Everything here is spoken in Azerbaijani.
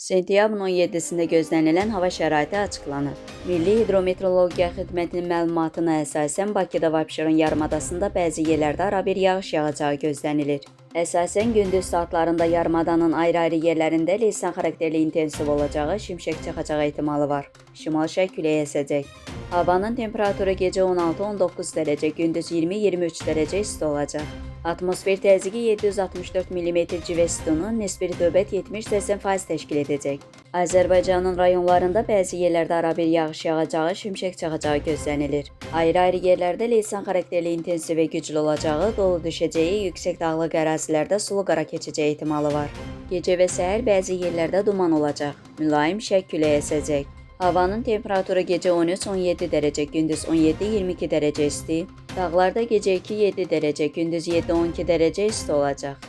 Sentyabrın 17-sində gözlənilən hava şəraiti açıqlanır. Milli Hidrometeorologiya Xidmətinin məlumatına əsasən Bakıda və Abşeron yarımadasında bəzi yerlərdə arabir yağış yağacağı gözlənilir. Əsasən gündüz saatlarında yarımadanın ayrı-ayrı yerlərində leysan xarakterli intensiv olacağı, şimşək çaxacağı ehtimalı var. Şimal-şərq küləyi əsəcək. Havanın temperaturu gecə 16-19 dərəcə, gündüz 20-23 dərəcə isti olacaq. Atmosfer təzyiqi 764 mm civə sütunu, nisbi rütubət 70-80% təşkil edəcək. Azərbaycanın rayonlarında bəzi yerlərdə arabir yağış yağacağı, şimşək çaxacağı gözlənilir. Ayrı-ayrı yerlərdə leysan xarakterli intensiv və güclü olacağı, dolu düşəcəyi, yüksək dağlıq ərazilərdə sulu qara keçəcəyi ehtimalı var. Gecə və səhər bəzi yerlərdə duman olacaq. Mülayim şərq küləyi əsəcək. Havanın temperaturu gecə 13-17 dərəcə, gündüz 17-22 dərəcə isti. Dağlarda gecə 2-7 dərəcə, gündüz 7-12 dərəcə isti olacaq.